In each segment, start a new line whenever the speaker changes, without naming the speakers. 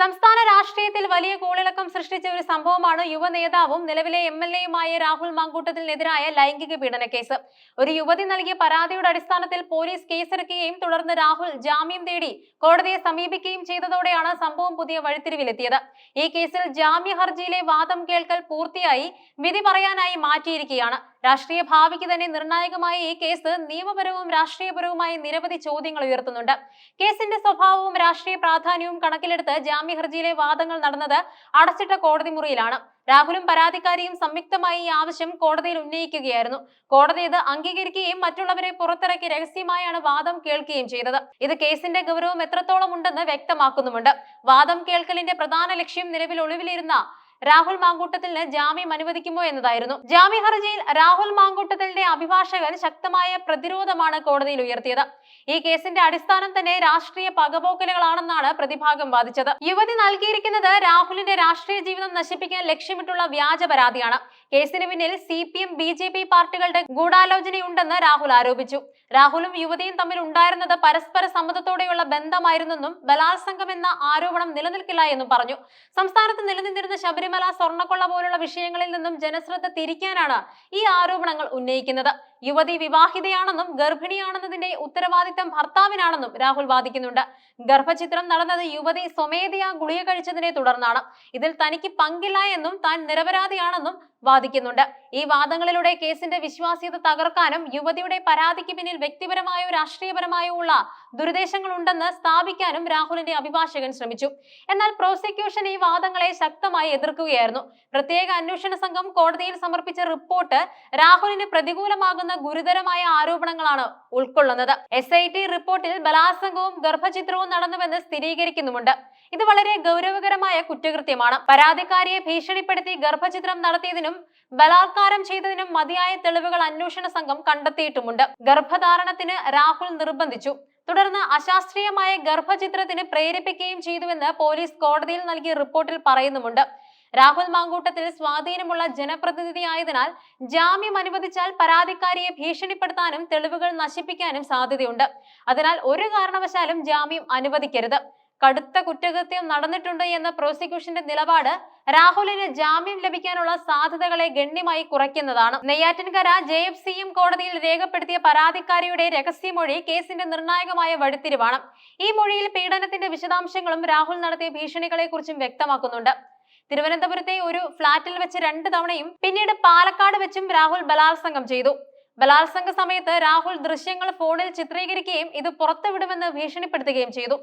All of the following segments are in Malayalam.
സംസ്ഥാന രാഷ്ട്രീയത്തിൽ വലിയ കോളിളക്കം സൃഷ്ടിച്ച ഒരു സംഭവമാണ് യുവനേതാവും നിലവിലെ MLA-യുമായ രാഹുൽ മാങ്കൂട്ടത്തിനെതിരായ ലൈംഗിക പീഡന കേസ്. ഒരു യുവതി നൽകിയ പരാതിയുടെ അടിസ്ഥാനത്തിൽ പോലീസ് കേസെടുക്കുകയും തുടർന്ന് രാഹുൽ ജാമ്യം തേടി കോടതിയെ സമീപിക്കുകയും ചെയ്തതോടെയാണ് സംഭവം പുതിയ വഴിത്തിരിവിലെത്തിയത്. ഈ കേസിൽ ജാമ്യ ഹർജിയിലെ വാദം കേൾക്കൽ പൂർത്തിയായി വിധി പറയാനായി മാറ്റിയിരിക്കുകയാണ്. രാഷ്ട്രീയ ഭാവിക്ക് തന്നെ നിർണായകമായ ഈ കേസ് നിയമപരവും രാഷ്ട്രീയപരവുമായ നിരവധി ചോദ്യങ്ങൾ ഉയർത്തുന്നുണ്ട്. കേസിന്റെ സ്വഭാവവും രാഷ്ട്രീയ പ്രാധാന്യവും കണക്കിലെടുത്ത് ജാമ്യ ഹർജിയിലെ വാദങ്ങൾ നടന്നത് അടച്ചിട്ട കോടതി മുറിയിലാണ്. രാഹുലും പരാതിക്കാരിയും സംയുക്തമായി ഈ ആവശ്യം കോടതിയിൽ ഉന്നയിക്കുകയായിരുന്നു. കോടതി ഇത് അംഗീകരിക്കുകയും മറ്റുള്ളവരെ പുറത്തിറക്കി രഹസ്യമായാണ് വാദം കേൾക്കുകയും ചെയ്തത്. ഇത് കേസിന്റെ ഗൗരവം എത്രത്തോളം ഉണ്ടെന്ന് വ്യക്തമാക്കുന്നുമുണ്ട്. വാദം കേൾക്കലിന്റെ പ്രധാന ലക്ഷ്യം നിലവിൽ ഒളിവിലിരുന്ന രാഹുൽ മാങ്കൂട്ടത്തിന് ജാമ്യം അനുവദിക്കുമോ എന്നതായിരുന്നു. ജാമ്യ ഹർജിയിൽ രാഹുൽ മാങ്കൂട്ടത്തിന്റെ അഭിഭാഷകൻ ശക്തമായ പ്രതിരോധമാണ് കോടതിയിൽ ഉയർത്തിയത്. ഈ കേസിന്റെ അടിസ്ഥാനം തന്നെ രാഷ്ട്രീയ പകപോക്കലുകളാണെന്നാണ് പ്രതിഭാഗം വാദിച്ചത്. യുവതി നൽകിയിരിക്കുന്നത് രാഹുലിന്റെ രാഷ്ട്രീയ ജീവിതം നശിപ്പിക്കാൻ ലക്ഷ്യമിട്ടുള്ള വ്യാജ പരാതിയാണ്. കേസിന് പിന്നിൽ CPM BJP പാർട്ടികളുടെ ഗൂഢാലോചനയുണ്ടെന്ന് രാഹുൽ ആരോപിച്ചു. രാഹുലും യുവതിയും തമ്മിൽ ഉണ്ടായിരുന്നത് പരസ്പര സമ്മതത്തോടെയുള്ള ബന്ധമായിരുന്നെന്നും ബലാത്സംഗം എന്ന ആരോപണം നിലനിൽക്കില്ല എന്നും പറഞ്ഞു. സംസ്ഥാനത്ത് നിലനിന്നിരുന്ന ശബരിമല സ്വർണ്ണക്കൊള്ള പോലുള്ള വിഷയങ്ങളിൽ നിന്നും ജനശ്രദ്ധ തിരിക്കാനാണ് ഈ ആരോപണങ്ങൾ ഉന്നയിക്കുന്നത്. യുവതി വിവാഹിതയാണെന്നും ഗർഭിണിയാണെന്നതിന്റെ ഉത്തരവാദിത്തം ഭർത്താവിനാണെന്നും രാഹുൽ വാദിക്കുന്നുണ്ട്. ഗർഭചിത്രം നടന്നത് യുവതി സ്വമേധയാ ഗുളിക കഴിച്ചതിനെ തുടർന്നാണ്. ഇതിൽ തനിക്ക് പങ്കില്ല എന്നും താൻ നിരപരാധിയാണെന്നും വാദിക്കുന്നുണ്ട്. ഈ വാദങ്ങളിലൂടെ കേസിന്റെ വിശ്വാസ്യത തകർക്കാനും യുവതിയുടെ പരാതിക്ക് പിന്നിൽ വ്യക്തിപരമായോ രാഷ്ട്രീയപരമായോ ഉള്ള ദുരുദ്ദേശങ്ങൾ ഉണ്ടെന്ന് സ്ഥാപിക്കാനും രാഹുലിന്റെ അഭിഭാഷകൻ ശ്രമിച്ചു. എന്നാൽ പ്രോസിക്യൂഷൻ ഈ വാദങ്ങളെ ശക്തമായി എതിർക്കുകയായിരുന്നു. പ്രത്യേക അന്വേഷണ സംഘം കോടതിയിൽ സമർപ്പിച്ച റിപ്പോർട്ട് രാഹുലിന് പ്രതികൂലമാകുന്ന ഗുരുതരമായ ആരോപണങ്ങളാണ് ഉൾക്കൊള്ളുന്നത്. SIT റിപ്പോർട്ടിൽ ബലാത്സംഗവും ഗർഭചിത്രവും നടന്നുവെന്ന് സ്ഥിരീകരിക്കുന്നുമുണ്ട്. ഇത് വളരെ ഗൗരവകരമായ കുറ്റകൃത്യമാണ്. പരാതിക്കാരിയെ ഭീഷണിപ്പെടുത്തി ഗർഭചിത്രം നടത്തിയതിനും ബലാത്കാരം ചെയ്തതിനും മതിയായ തെളിവുകൾ അന്വേഷണ സംഘം കണ്ടെത്തിയിട്ടുമുണ്ട്. ഗർഭധാരണത്തിന് രാഹുൽ നിർബന്ധിച്ചു. തുടർന്ന് അശാസ്ത്രീയമായ ഗർഭചിത്രത്തിന് പ്രേരിപ്പിക്കുകയും ചെയ്തുവെന്ന് പോലീസ് കോടതിയിൽ നൽകിയ റിപ്പോർട്ടിൽ പറയുന്നുമുണ്ട്. രാഹുൽ മാങ്കൂട്ടത്തിൽ സ്വാധീനമുള്ള ജനപ്രതിനിധിയായതിനാൽ ജാമ്യം അനുവദിച്ചാൽ പരാതിക്കാരിയെ ഭീഷണിപ്പെടുത്താനും തെളിവുകൾ നശിപ്പിക്കാനും സാധ്യതയുണ്ട്. അതിനാൽ ഒരു കാരണവശാലും ജാമ്യം അനുവദിക്കരുത്. കടുത്ത കുറ്റകൃത്യം നടന്നിട്ടുണ്ട് എന്ന പ്രോസിക്യൂഷന്റെ നിലപാട് രാഹുലിന് ജാമ്യം ലഭിക്കാനുള്ള സാധ്യതകളെ ഗണ്യമായി കുറയ്ക്കുന്നതാണ്. നെയ്യാറ്റിൻകര JFCM കോടതിയിൽ രേഖപ്പെടുത്തിയ പരാതിക്കാരിയുടെ രഹസ്യമൊഴി കേസിന്റെ നിർണായകമായ വഴിത്തിരിവാണ്. ഈ മൊഴിയിൽ പീഡനത്തിന്റെ വിശദാംശങ്ങളും രാഹുൽ നടത്തിയ ഭീഷണികളെ കുറിച്ചും വ്യക്തമാക്കുന്നുണ്ട്. തിരുവനന്തപുരത്തെ ഒരു ഫ്ളാറ്റിൽ വെച്ച് 2 തവണയും പിന്നീട് പാലക്കാട് വെച്ചും രാഹുൽ ബലാത്സംഗം ചെയ്തു. ബലാത്സംഗ സമയത്ത് രാഹുൽ ദൃശ്യങ്ങൾ ഫോണിൽ ചിത്രീകരിക്കുകയും ഇത് പുറത്തുവിടുമെന്ന് ഭീഷണിപ്പെടുത്തുകയും ചെയ്തു.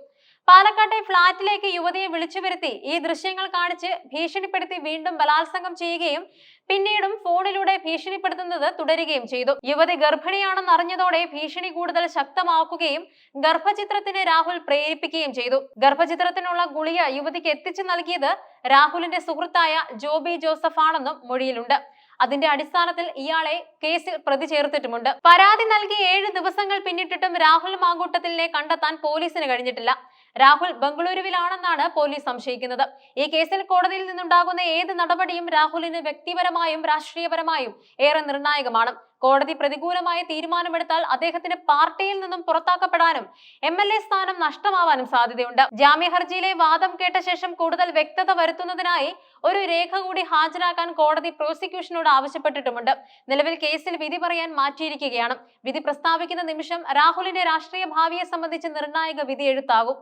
പാലക്കാട്ടെ ഫ്ളാറ്റിലേക്ക് യുവതിയെ വിളിച്ചു വരുത്തി ഈ ദൃശ്യങ്ങൾ കാണിച്ച് ഭീഷണിപ്പെടുത്തി വീണ്ടും ബലാത്സംഗം ചെയ്യുകയും പിന്നീടും ഫോണിലൂടെ ഭീഷണിപ്പെടുത്തുന്നത് തുടരുകയും ചെയ്തു. യുവതി ഗർഭിണിയാണെന്ന് അറിഞ്ഞതോടെ ഭീഷണി കൂടുതൽ ശക്തമാക്കുകയും ഗർഭചിത്രത്തിന് രാഹുൽ പ്രേരിപ്പിക്കുകയും ചെയ്തു. ഗർഭചിത്രത്തിനുള്ള ഗുളിക യുവതിക്ക് എത്തിച്ചു നൽകിയത് രാഹുലിന്റെ സുഹൃത്തായ ജോബി ജോസഫ് ആണെന്നും മൊഴിയിലുണ്ട്. അതിന്റെ അടിസ്ഥാനത്തിൽ ഇയാളെ കേസിൽ പ്രതി ചേർത്തിട്ടുമുണ്ട്. പരാതി നൽകി 7 ദിവസങ്ങൾ പിന്നിട്ടിട്ടും രാഹുൽ മാങ്കൂട്ടത്തിലിനെ കണ്ടെത്താൻ പോലീസിന് കഴിഞ്ഞിട്ടില്ല. രാഹുൽ ബംഗളൂരുവിലാണെന്നാണ് പോലീസ് സംശയിക്കുന്നത്. ഈ കേസിൽ കോടതിയിൽ നിന്നുണ്ടാകുന്ന ഏത് നടപടിയും രാഹുലിന് വ്യക്തിപരമായും രാഷ്ട്രീയപരമായും ഏറെ നിർണായകമാണ്. കോടതി പ്രതികൂലമായ തീരുമാനമെടുത്താൽ അദ്ദേഹത്തിന് പാർട്ടിയിൽ നിന്നും പുറത്താക്കപ്പെടാനും MLA സ്ഥാനം നഷ്ടമാവാനും സാധ്യതയുണ്ട്. ജാമ്യ ഹർജിയിലെ വാദം കേട്ട ശേഷം കൂടുതൽ വ്യക്തത വരുത്തുന്നതിനായി ഒരു രേഖ കൂടി ഹാജരാക്കാൻ കോടതി പ്രോസിക്യൂഷനോട് ആവശ്യപ്പെട്ടിട്ടുമുണ്ട്. നിലവിൽ കേസിൽ വിധി പറയാൻ മാറ്റിയിരിക്കുകയാണ്. വിധി പ്രസ്താവിക്കുന്ന നിമിഷം രാഹുലിന്റെ രാഷ്ട്രീയ ഭാവിയെ സംബന്ധിച്ച് നിർണായക വിധി എഴുത്താകും.